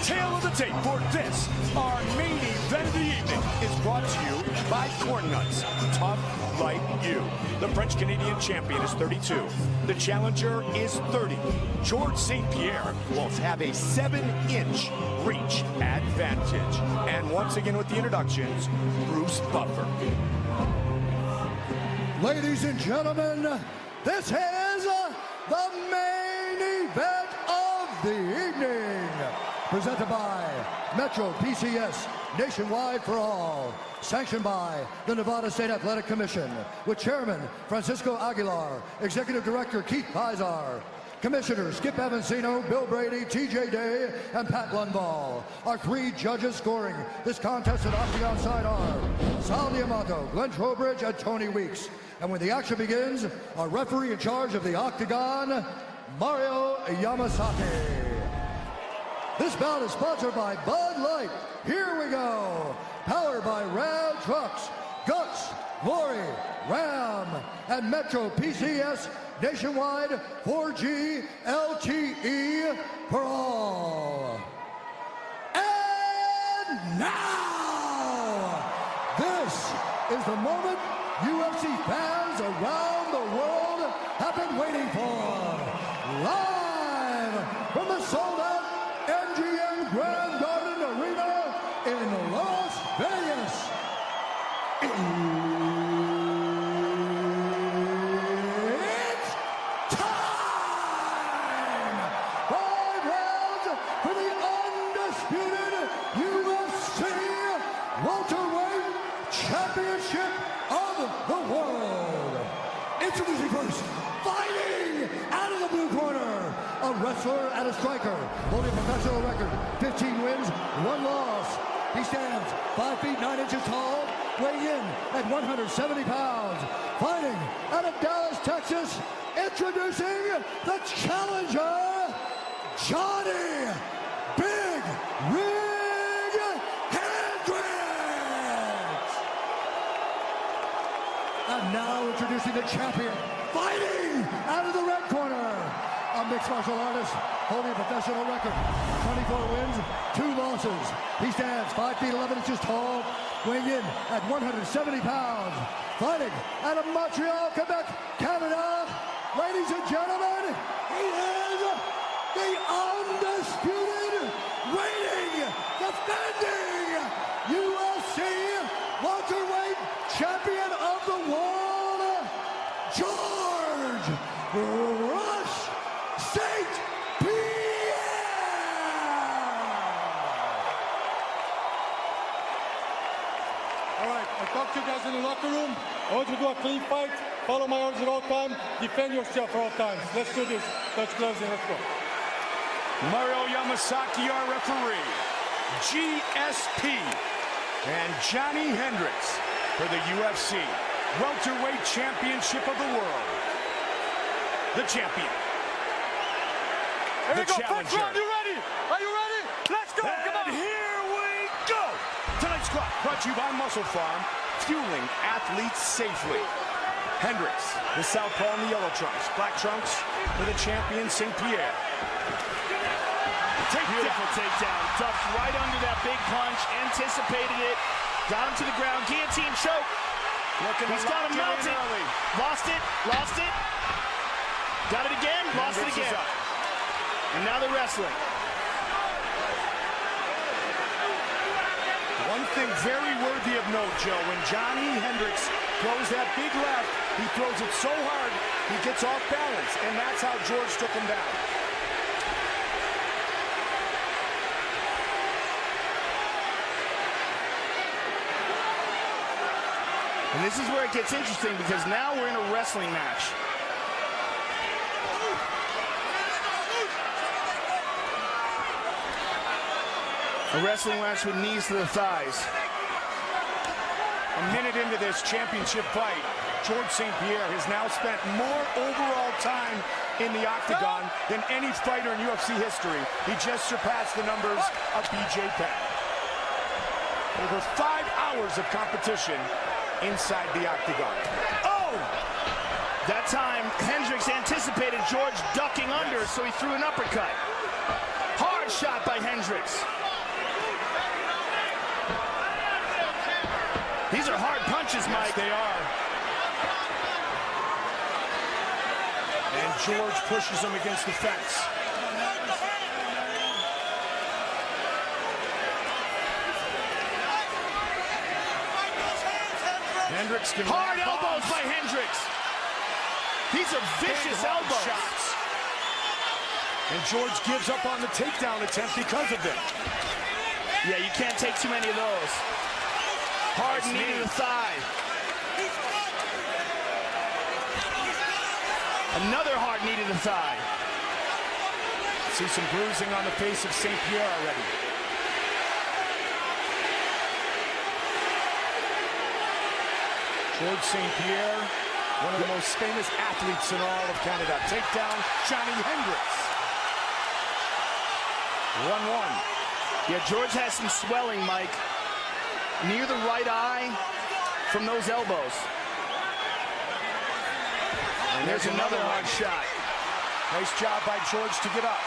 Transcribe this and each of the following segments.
Tale of the tape for this, our main event of the evening, is brought to you by Corn Nuts. Tough like you. The French-Canadian champion is 32. The challenger is 30. George St. Pierre will have a 7-inch reach advantage. And once again with the introductions, Bruce Buffer. Ladies and gentlemen, this is the main event of the evening. Presented by Metro PCS Nationwide for All. Sanctioned by the Nevada State Athletic Commission. With Chairman Francisco Aguilar, Executive Director Keith Pizar, Commissioners Skip Avancino, Bill Brady, TJ Day, and Pat Lundvall. Our 3 judges scoring this contest at Octagon side are Sal Diamato, Glenn Trowbridge, and Tony Weeks. And when the action begins, our referee in charge of the Octagon, Mario Yamasaki. This bout is sponsored by Bud Light. Here we go. Powered by Ram Trucks, Guts, Glory, Ram, and Metro PCS Nationwide 4G LTE for all. And now, this is the moment UFC fans around the world have been waiting for. Live from the sold-out MGM Grand Garden Arena in Las Vegas. It's time! 5 rounds for the undisputed UFC welterweight championship of the world. Introducing first, fighting out of the blue corner, a wrestler and a striker, holding a professional record, 15 wins, 1 loss. He stands 5 feet 9 inches tall, weighing in at 170 pounds. Fighting out of Dallas, Texas, introducing the challenger, Johny Big Rig Hendricks. And now introducing the champion, fighting out of the red corner, a mixed martial artist holding a professional record, 24 wins, 2 losses. He stands 5 feet 11 inches tall, weighing in at 170 pounds. Fighting out of Montreal, Quebec, Canada. Ladies and gentlemen, he is the undisputed, reigning, defending UFC welterweight champion of the world, George Rush St. Pierre! All right, I talked to you guys in the locker room. I want you to do a clean fight. Follow my orders at all times. Defend yourself at all times. Let's do this. Touch gloves and let's go. Mario Yamasaki, our referee. GSP. And Johny Hendricks for the UFC welterweight championship of the world. The champion. Here we go. Challenger. First round, you ready? Are you ready? Let's go. And come on. Here we go. Tonight's clock brought to you by Muscle Farm, fueling athletes safely. Hendricks, the southpaw in the yellow trunks. Black trunks for the champion, St. Pierre. Beautiful takedown. Ducked right under that big punch. Anticipated it. Got him to the ground. Guillotine choke. He's got him mounted. Lost it. Lost it. Got it again. Lost it again. And now they're wrestling. One thing very worthy of note, Joe, when Johny Hendricks throws that big left, he throws it so hard, he gets off balance, and that's how George took him down. And this is where it gets interesting because now we're in a wrestling match. A wrestling match with knees to the thighs. A minute into this championship fight, George St. Pierre has now spent more overall time in the octagon than any fighter in UFC history. He just surpassed the numbers of BJ Penn. Over 5 hours of competition inside the octagon. Oh! That time, Hendricks anticipated George ducking under, so he threw an uppercut. Hard Hard shot by Hendricks. These are hard punches, Mike. Yes, they are. And George pushes him against the fence. Hendricks can hard elbows by Hendricks. These are vicious elbows. Shots. And George gives up on the takedown attempt because of them. Yeah, you can't take too many of those. Hard knee to the thigh. Another hard knee to the thigh. See some bruising on the face of St. Pierre already. George St. Pierre, one of the most famous athletes in all of Canada. Takedown, Johny Hendricks. 1-1. Yeah, George has some swelling, Mike, near the right eye from those elbows. And there's another hard shot. Nice job by George to get up.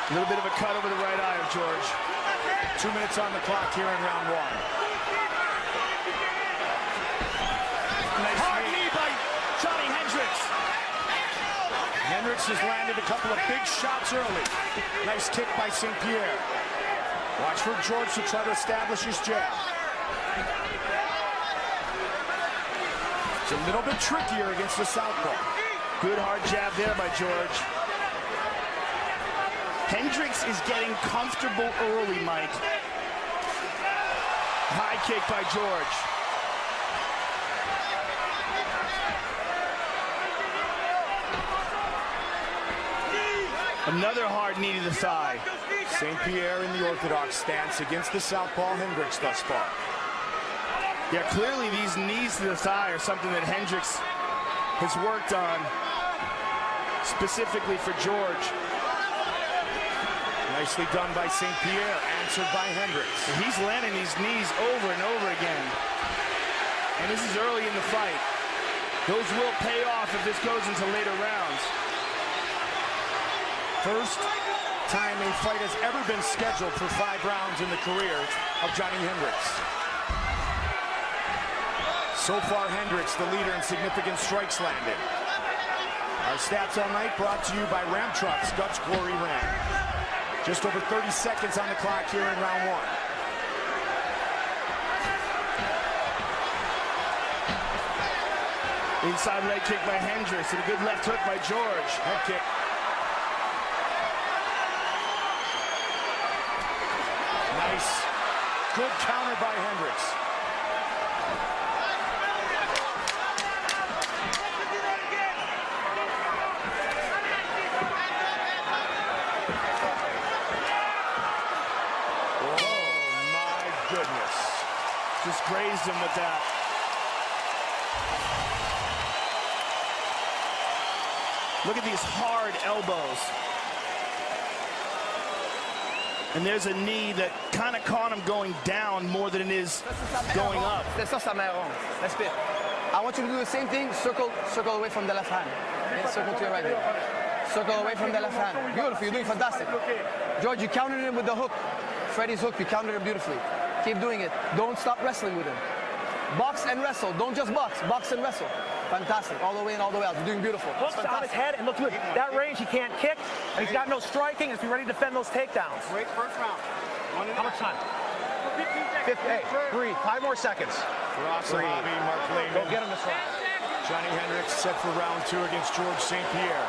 A little bit of a cut over the right eye of George. 2 minutes on the clock here in round one. Nice hard knee by Johny Hendricks. Hendricks has landed a couple of big shots early. Nice kick by St. Pierre. Watch for George to try to establish his jab. It's a little bit trickier against the southpaw. Good hard jab there by George. Hendricks is getting comfortable early, Mike. High kick by George. Another hard knee to the thigh. St. Pierre in the orthodox stance against the southpaw Hendricks thus far. Yeah, clearly these knees to the thigh are something that Hendricks has worked on specifically for George. Nicely done by St. Pierre, answered by Hendricks. And he's landing these knees over and over again. And this is early in the fight. Those will pay off if this goes into later rounds. First time a fight has ever been scheduled for 5 rounds in the career of Johny Hendricks. So far, Hendricks, the leader in significant strikes landed. Our stats all night brought to you by Ram Trucks, Dutch Glory Ram. Just over 30 seconds on the clock here in round one. Inside leg kick by Hendricks and a good left hook by George. Head kick. Nice. Good counter by Hendricks. Just grazed him with that. Look at these hard elbows. And there's a knee that kind of caught him going down more than it is going up. That's not Samaron. That's it. I want you to do the same thing. Circle away from the left hand. Okay, circle to your right hand. Circle away from the left hand. Beautiful. You're doing fantastic. George, you countered him with the hook. Freddie's hook. You countered him beautifully. Keep doing it. Don't stop wrestling with him. Box and wrestle. Don't just box. Box and wrestle. Fantastic. All the way in, all the way out. You're doing beautiful. Hooks on his head and look good. That range, he can't kick, and he's got no striking, and he's ready to defend those takedowns. Great first round. How much time? 3. 5 more seconds. Ross Hobby, Mark Lehman. Go get him this round. Johnny Hendricks set for round 2 against George St. Pierre,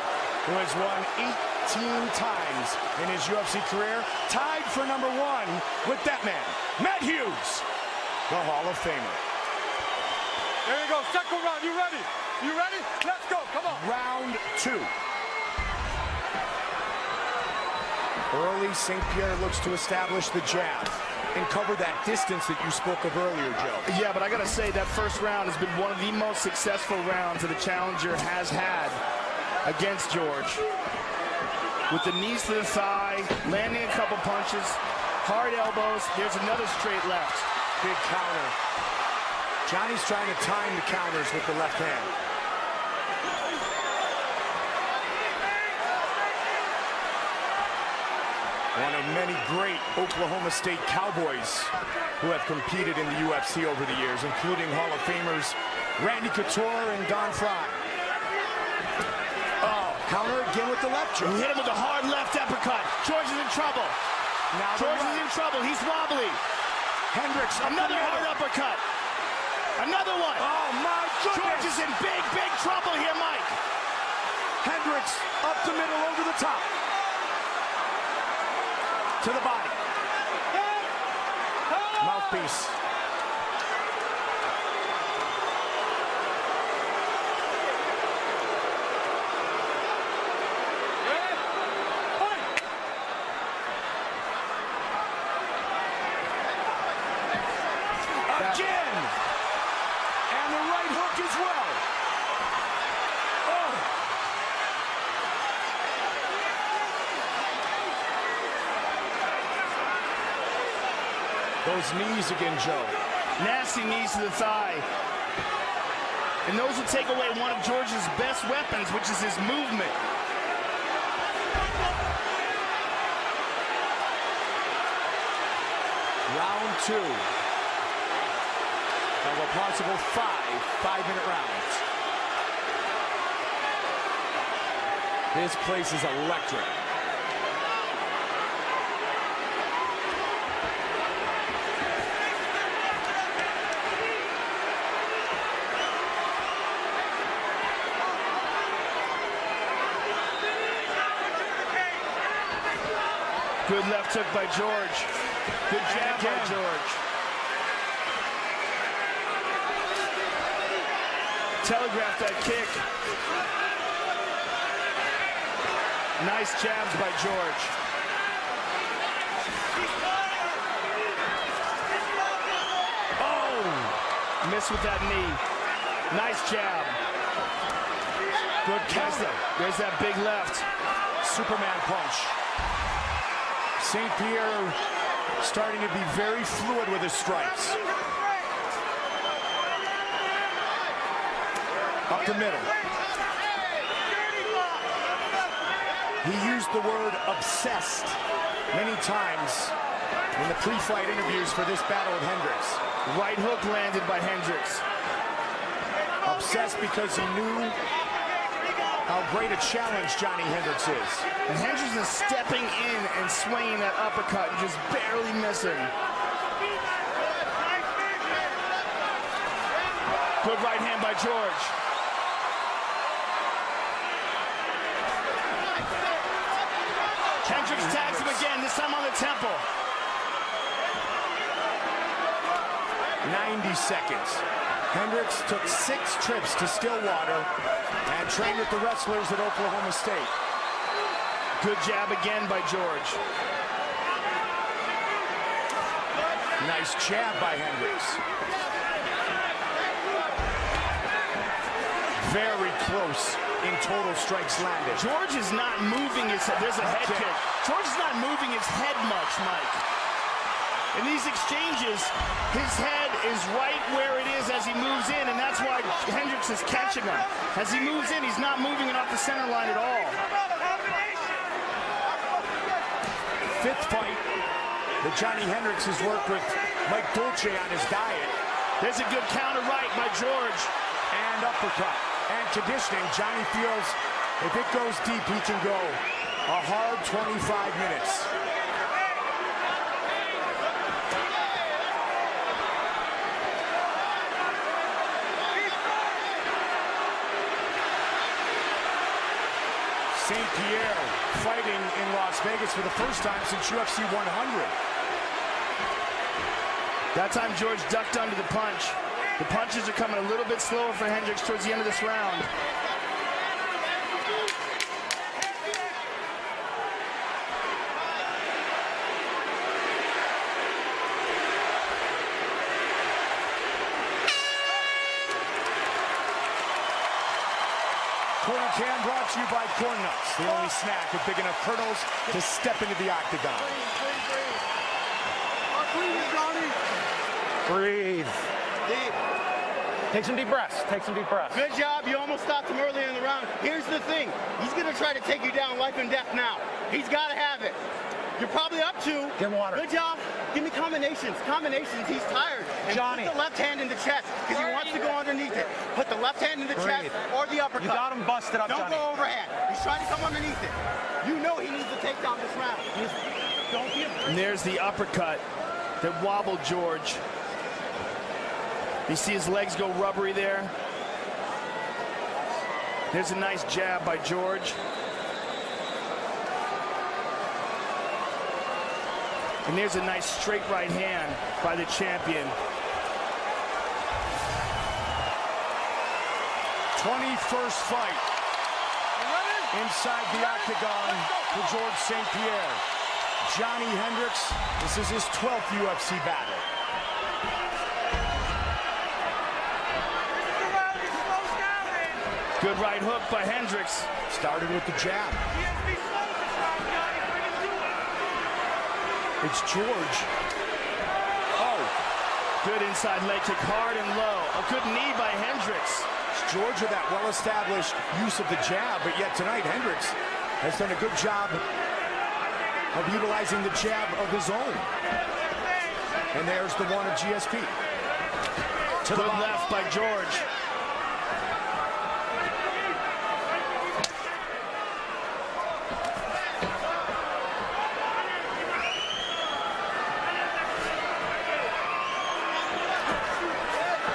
who has won 18 times in his UFC career, tied for number 1 with that man, Matt Hughes, the Hall of Famer. There you go. Second round. You ready? You ready? Let's go. Come on. Round 2. Early, St. Pierre looks to establish the jab and cover that distance that you spoke of earlier, Joe. Yeah, but I got to say that first round has been one of the most successful rounds that the challenger has had against George. with the knees to the thigh, landing a couple punches, hard elbows. There's another straight left. Big counter. Johnny's trying to time the counters with the left hand. One of many great Oklahoma State Cowboys who have competed in the UFC over the years, including Hall of Famers Randy Couture and Don Fry. Oh, counter again with the left hook. He hit him with a hard left uppercut. George is in trouble. Now George is in trouble. He's wobbly. Hendricks. Another hard uppercut. Another one. Oh, my goodness. George is in big, big trouble here, Mike. Hendricks up the middle, over the top. To the body. Mouthpiece. Again. And the right hook as well. Oh. Those knees again, Joe. Nasty knees to the thigh. And those will take away one of George's best weapons, which is his movement. Round 2 of a possible 5-minute rounds. This place is electric. Good left hook by George. Good jab by George. Telegraphed that kick. Nice jabs by George. Oh! Missed with that knee. Nice jab. Good counter. There's that big left. Superman punch. St. Pierre starting to be very fluid with his strikes. Up the middle. He used the word obsessed many times in the pre-fight interviews for this battle with Hendricks. Right hook landed by Hendricks. Obsessed because he knew how great a challenge Johny Hendricks is. And Hendricks is stepping in and swinging that uppercut and just barely missing. Good right hand by George. Hendricks tags him again, this time on the temple. 90 seconds. Hendricks took 6 trips to Stillwater and trained with the wrestlers at Oklahoma State. Good jab again by George. Nice jab by Hendricks. Very close in total strikes landed. George is not moving his head. There's a head kick. George is not moving his head much, Mike. In these exchanges, his head is right where it is as he moves in, and that's why Hendricks is catching him. As he moves in, he's not moving it off the center line at all. 5th fight that Johny Hendricks has worked with Mike Dolce on his diet. There's a good counter right by George. And uppercut. And conditioning, Johny feels if it goes deep, he can go a hard 25 minutes. St. Pierre fighting in Las Vegas for the first time since UFC 100. That time George ducked under the punch. The punches are coming a little bit slower for Hendricks towards the end of this round. Cam brought to you by Corn Nuts, the only snack with big enough kernels to step into the octagon. Breathe. Deep. Take some deep breaths. Take some deep breaths. Good job. You almost stopped him earlier in the round. Here's the thing. He's going to try to take you down life and death now. He's got to have it. You're probably up to. Give him water. Good job. Give me combinations. Combinations. He's tired. And Johnny. put the left hand in the chest because he wants to go underneath it. Put the left hand in the chest or the uppercut. You got him busted up, Don't Johnny. go overhand. He's trying to come underneath it. You know he needs to take down this round. Don't be afraid. And there's the uppercut that wobbled George. You see his legs go rubbery there. There's a nice jab by George. And there's a nice straight right hand by the champion. 21st fight inside the octagon for George St. Pierre. Johny Hendricks, this is his 12th UFC battle. Good right hook by Hendricks. Started with the jab. It's George. Oh. Good inside leg kick, hard and low. A good knee by Hendricks. It's George with that well-established use of the jab, but yet tonight Hendricks has done a good job of utilizing the jab of his own. And there's the one of GSP. To the left by George.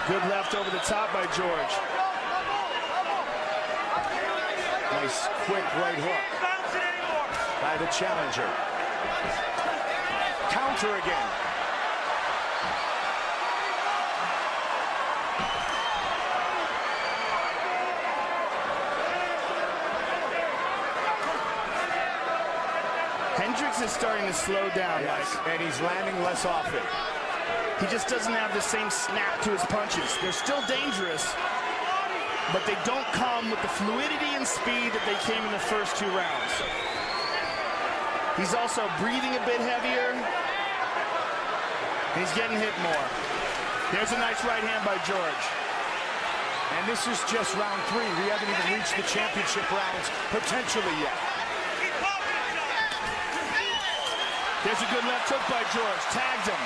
Good left over the top by George. Nice quick right hook by the challenger. Counter again. Hendricks is starting to slow down, Yes, Mike. and he's landing less often. He just doesn't have the same snap to his punches. They're still dangerous, but they don't come with the fluidity and speed that they came in the first 2 rounds. He's also breathing a bit heavier, and he's getting hit more. There's a nice right hand by George. And this is just round 3. We haven't even reached the championship rounds potentially yet. There's a good left hook by George. Tagged him.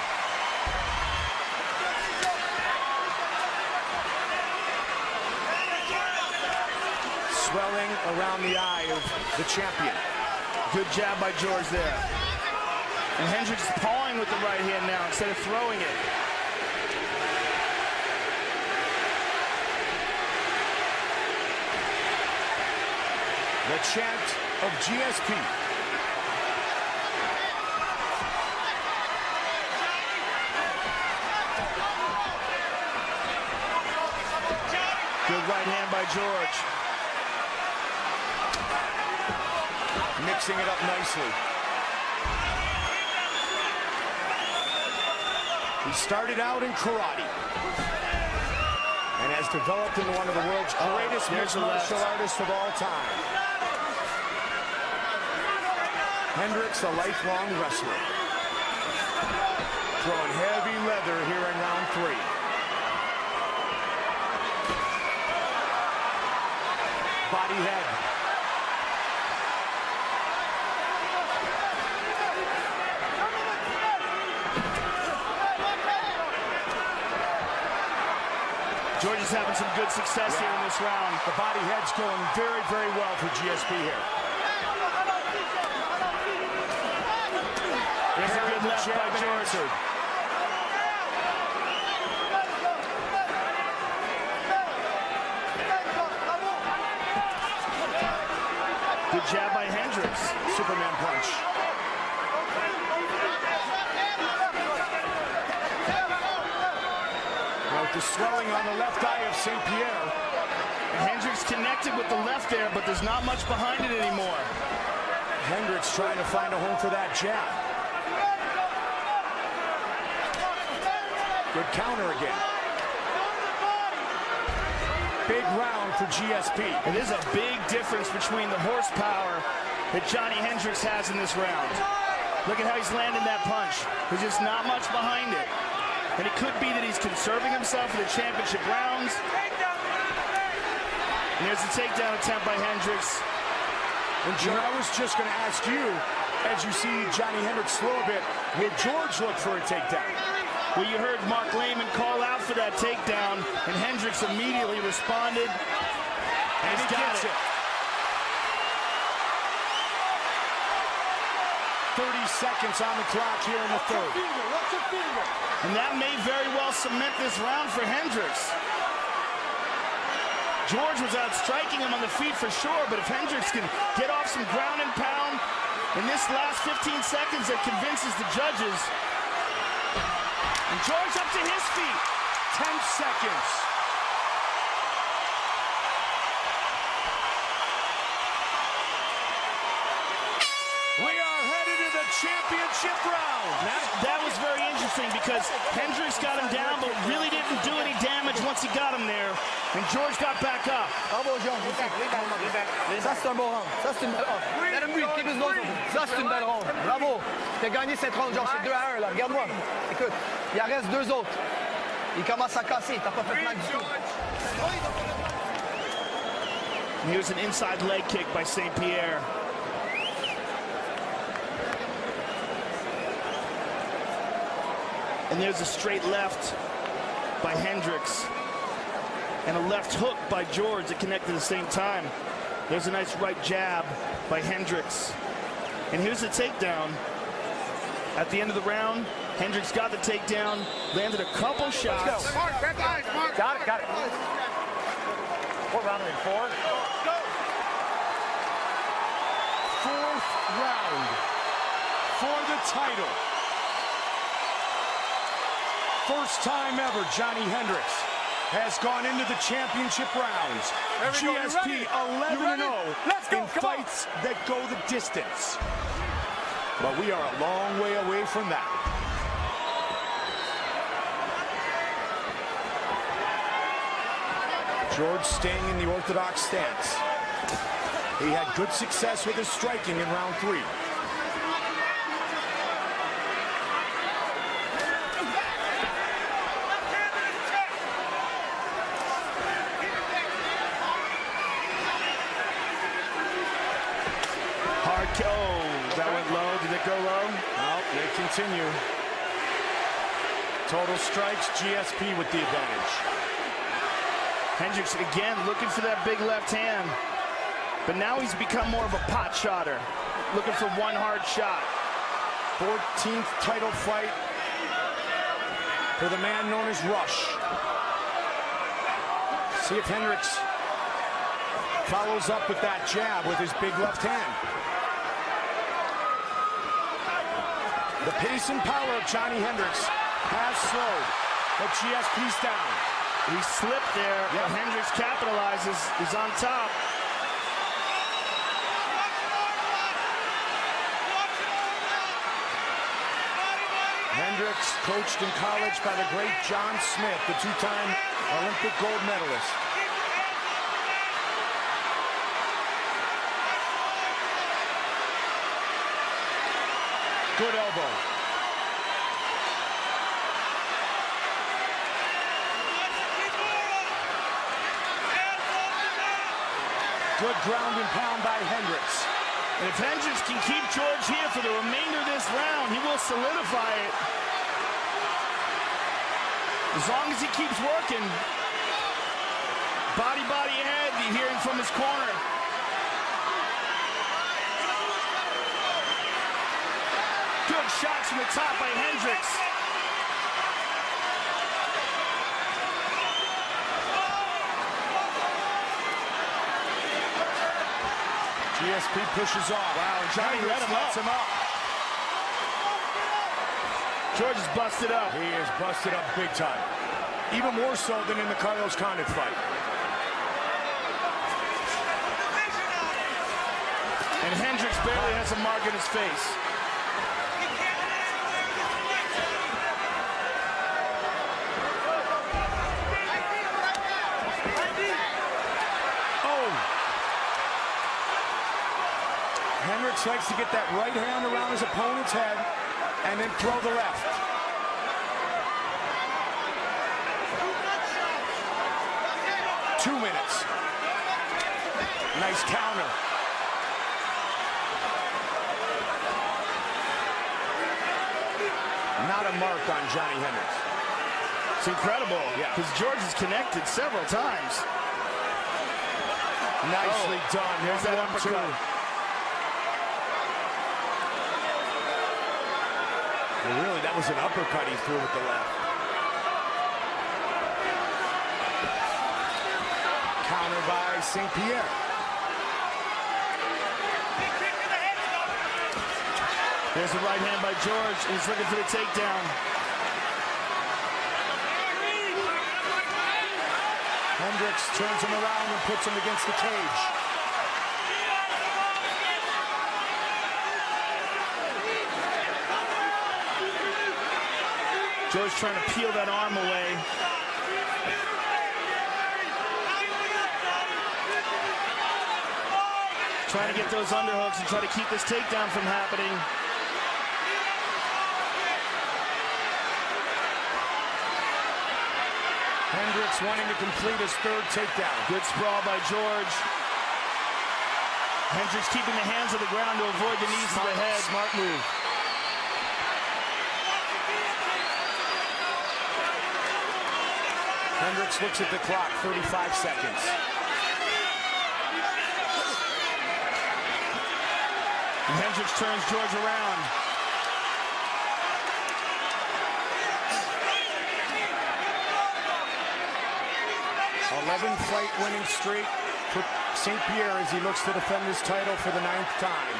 Swelling around the eye of the champion. Good jab by George there. And Hendricks is pawing with the right hand now instead of throwing it. The chant of GSP. Good right hand by George. Mixing it up nicely. He started out in karate and has developed into one of the world's greatest mixed martial artists of all time. Hendricks, a lifelong wrestler. Throwing heavy leather here in round 3. Body head. George is having some good success here in this round. The body head's going very, very well for GSP here. There's a good left by George. Good jab by Hendricks. Superman punch. With the swelling on the left eye of St. Pierre. Hendricks connected with the left there, but there's not much behind it anymore. Hendricks trying to find a home for that jab. Good counter again. big round for GSP. It is a big difference between the horsepower that Johny Hendricks has in this round. Look at how he's landing that punch. There's just not much behind it. And it could be that he's conserving himself for the championship rounds. And there's the takedown attempt by Hendricks. And John, I was just going to ask you, as you see Johny Hendricks slow a bit, will George look for a takedown? Well, you heard Mark Lehman call out for that takedown, and Hendricks immediately responded. And he gets it. 30 seconds on the clock here in the third. And that may very well cement this round for Hendricks. George was out striking him on the feet for sure, but if Hendricks can get off some ground and pound in this last 15 seconds, that convinces the judges. And George up to his feet. 10 seconds. We are headed to the championship round. That was very interesting because Hendricks got him down, but really didn't do any damage once he got him there. And George got back up. Bravo, John. Ça, c'est un bon round. Ça, c'est une belle round. Let him breathe. Keep his nose open. Ça, c'est une belle round. Bravo. T'as gagné cette round, John. C'est 2-1, là. Regarde-moi. Écoute, il en reste 2 autres. Il commence à casser. T'as pas fait mal du tout. Here's an inside leg kick by St. Pierre. And there's a straight left by Hendricks. And a left hook by George that connected at the same time. There's a nice right jab by Hendricks. And here's the takedown. At the end of the round, Hendricks got the takedown, landed a couple shots. Let's go. Mark, got it. What round are we in? 4? Fourth round for the title. First time ever Johny Hendricks has gone into the championship rounds. GSP 11-0 in fights that go the distance. But we are a long way away from that. George staying in the orthodox stance. He had good success with his striking in round 3. Oh, that went low. Did it go low? No, they continue. Total strikes, GSP with the advantage. Hendricks again looking for that big left hand. But now he's become more of a pot shotter. Looking for one hard shot. 14th title fight for the man known as Rush. See if Hendricks follows up with that jab with his big left hand. The pace and power of Johny Hendricks has slowed, but GSP's down. He slipped there, but Hendricks capitalizes. He's on top. Hendricks coached in college by the great John Smith, the 2-time Olympic gold medalist. Good elbow. Good ground and pound by Hendricks. And if Hendricks can keep George here for the remainder of this round, he will solidify it. As long as he keeps working. Body head, you hear him from his corner. Good shots from the top by Hendricks. GSP pushes off. Wow, Johny lets him up. George is busted up. He is busted up big time. Even more so than in the Carlos Condit fight. And Hendricks barely has a mark in his face. Hendricks likes to get that right hand around his opponent's head and then throw the left. Two minutes. Nice counter. Not a mark on Johny Hendricks. It's incredible, because George has connected several times. Nicely done. Here's that uppercut. Well, really, that was an uppercut he threw with the left. Counter by St. Pierre. There's the right hand by George. He's looking for the takedown. Hendricks turns him around and puts him against the cage. George trying to peel that arm away. Trying to get those underhooks and try to keep this takedown from happening. Hendricks wanting to complete his third takedown. Good sprawl by George. Hendricks keeping the hands on the ground to avoid the knees to the head. Smart move. Hendricks looks at the clock, 35 seconds. And Hendricks turns George around. Fight winning streak for St. Pierre as he looks to defend his title for the 9th time.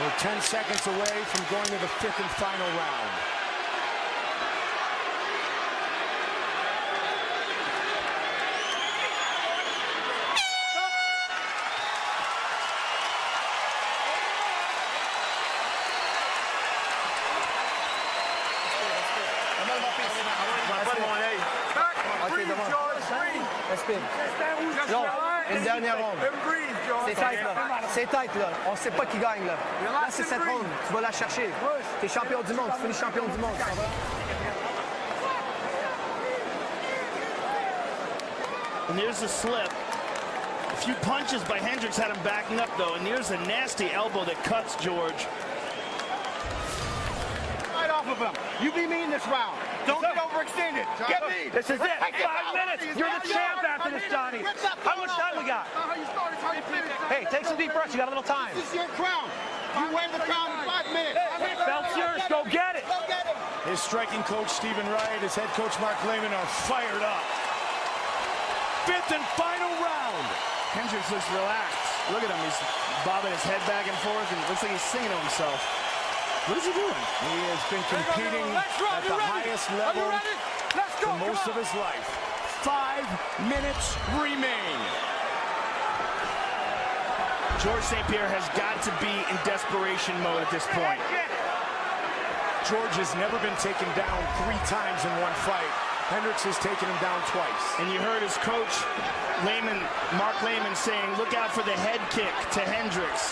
We're 10 seconds away from going to the 5th and final round. Non, une dernière ronde. C'est tight, là. C'est tight, là. On sait pas qui gagne, là. Là, c'est cette ronde. Tu vas la chercher. T'es champion du monde. Tu finis champion du monde. And there's a slip. A few punches by Hendricks had him backing up, though. And there's a nasty elbow that cuts George. Right off of him. You be mean this round. Don't get overextended. Get me. This is it. 5 minutes. You're the champ after this, Johnny. How much time we got? Hey, take some deep breaths. You got a little time. This is your crown. You win the crown in 5 minutes. Belt's yours. Go get it. Go get it. His striking coach, Stephen Wright, his head coach, Mark Lehman, are fired up. 5th and final round. Hendricks looks relaxed. Look at him. He's bobbing his head back and forth, and it looks like he's singing to himself. What is he doing? He has been competing at the highest level for most of his life. 5 minutes remain. George St. Pierre has got to be in desperation mode at this point. George has never been taken down 3 times in one fight. Hendricks has taken him down twice. And you heard his coach, Mark Lehman, saying, look out for the head kick to Hendricks.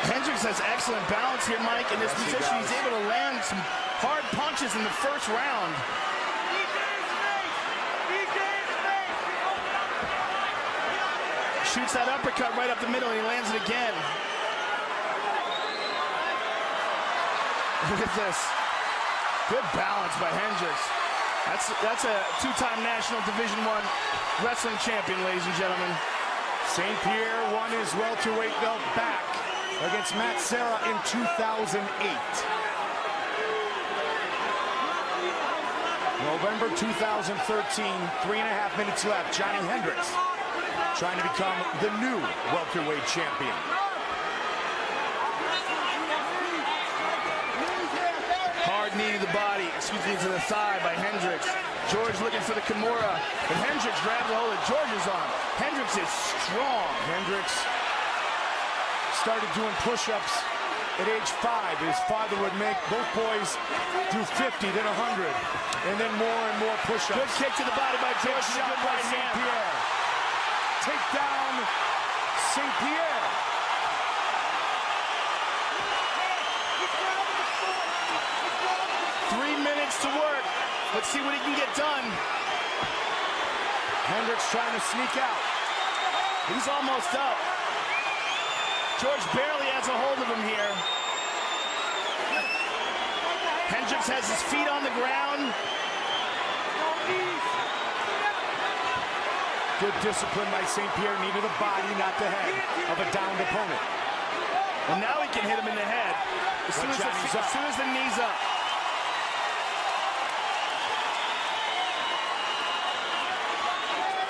Hendricks has excellent balance here, Mike, in this position. He's able to land some hard punches in the first round. Shoots that uppercut right up the middle, and he lands it again. Look at this. Good balance by Hendricks. That's a 2-time National Division I wrestling champion, ladies and gentlemen. St. Pierre won his welterweight belt back against Matt Serra in 2008. November 2013, 3.5 minutes left. Johny Hendricks trying to become the new welterweight champion. Hard knee to the body, to the thigh by Hendricks. George looking for the Kimura, but Hendricks grabbed a hold of George's arm. Hendricks is strong. Hendricks started doing push-ups at age 5. His father would make both boys do 50, then 100, and then more and more push-ups. Good kick to the body by George. Shot by St. Pierre. Take down St. Pierre. To work. Let's see what he can get done. Hendricks trying to sneak out. He's almost up. George barely has a hold of him here. Hendricks has his feet on the ground. Good discipline by St. Pierre. Needed the body, not the head of a downed opponent. And now he can hit him in the head. As soon as the knee's up.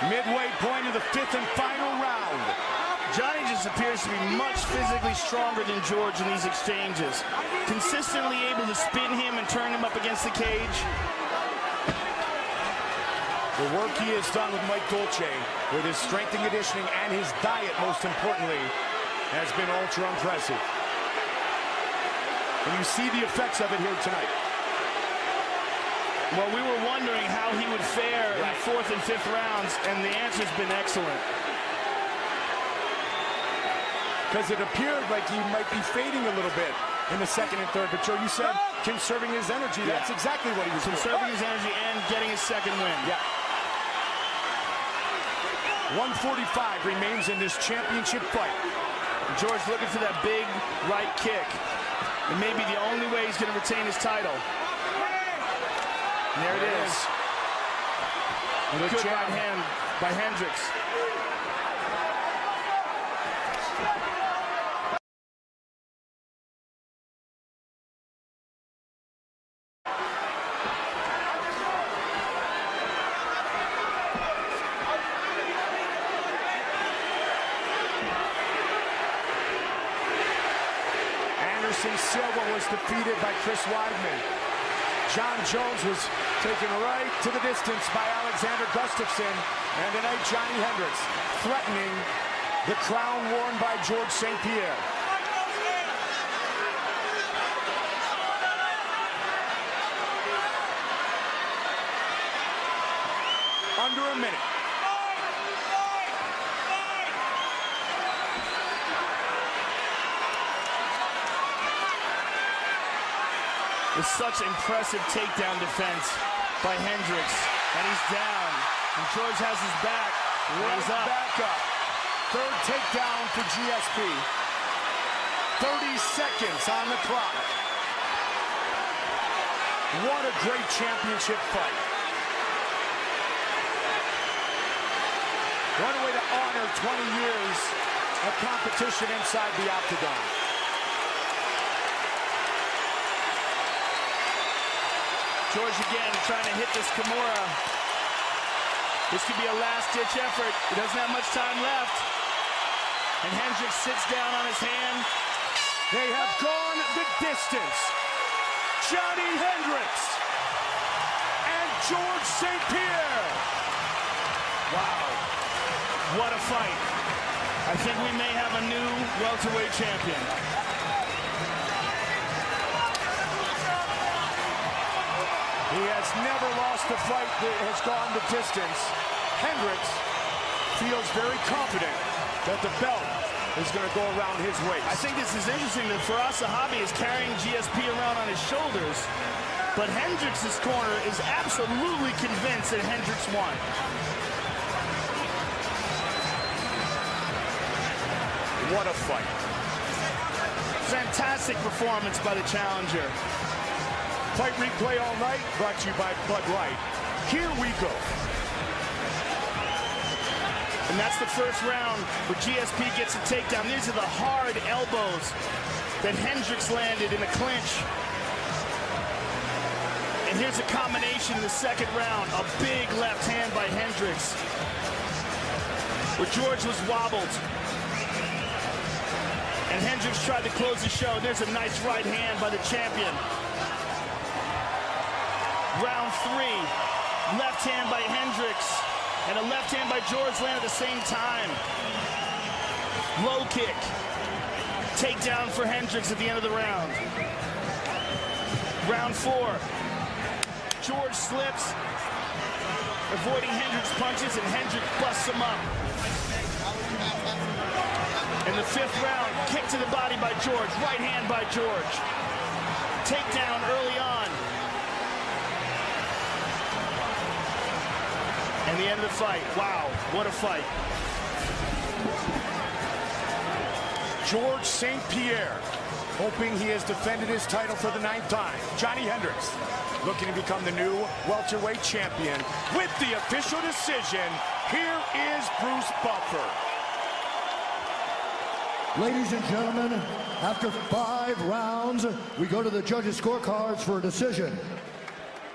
Midway point of the 5th and final round. Johnny just appears to be much physically stronger than George in these exchanges. Consistently able to spin him and turn him up against the cage. The work he has done with Mike Dolce, with his strength and conditioning and his diet, most importantly, has been ultra impressive. And you see the effects of it here tonight. Well, we were wondering how he would fare in the 4th and 5th rounds, and the answer's been excellent. Because it appeared like he might be fading a little bit in the 2nd and 3rd, but Joe, you said conserving his energy. Yeah. That's exactly what he was conserving his energy and getting his 2nd win. Yeah. 145 remains in this championship fight. George looking for that big right kick. It may be the only way he's going to retain his title. And there it is. Good right hand by Hendricks. Anderson Silva was defeated by Chris Weidman. John Jones was taken right to the distance by Alexander Gustafsson. And tonight, Johnny Hendricks threatening the crown worn by George St. Pierre. Under a minute. With such impressive takedown defense by Hendricks. And he's down. And George has his back. Right back up. 3rd takedown for GSP. 30 seconds on the clock. What a great championship fight. What a way to honor 20 years of competition inside the octagon. George again trying to hit this Kimura. This could be a last-ditch effort. He doesn't have much time left. And Hendricks sits down on his hand. They have gone the distance. Johnny Hendricks and George St. Pierre. Wow. What a fight. I think we may have a new welterweight champion. He has never lost a fight that has gone the distance. Hendricks feels very confident that the belt is going to go around his waist. I think this is interesting that for us, Sahabi is carrying GSP around on his shoulders, but Hendricks' corner is absolutely convinced that Hendricks won. What a fight. Fantastic performance by the challenger. Fight replay all night, brought to you by Bud Light. Here we go. And that's the first round where GSP gets a takedown. These are the hard elbows that Hendricks landed in a clinch. And here's a combination in the 2nd round. A big left hand by Hendricks, where George was wobbled. And Hendricks tried to close the show. There's a nice right hand by the champion. Round 3, left hand by Hendricks, and a left hand by George land at the same time. Low kick. Takedown for Hendricks at the end of the round. Round 4. George slips, avoiding Hendricks' punches, and Hendricks busts him up. In the 5th round, kick to the body by George, right hand by George. Takedown early on. And the end of the fight. Wow, what a fight. George St. Pierre, hoping he has defended his title for the 9th time. Johny Hendricks, looking to become the new welterweight champion. With the official decision, here is Bruce Buffer. Ladies and gentlemen, after 5 rounds, we go to the judges' scorecards for a decision.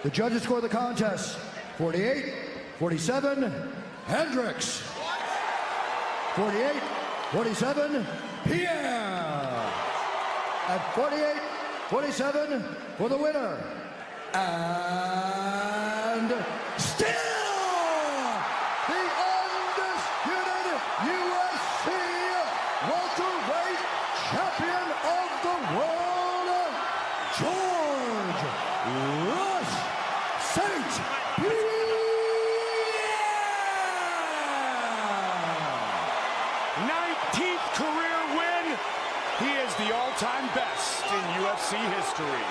The judges score the contest 48-47, Hendricks. 48-47, Pierre. At 48-47 for the winner. And still the undisputed UFC welterweight champion of the world, George St. Pierre. 19th career win. He is the all-time best in UFC history.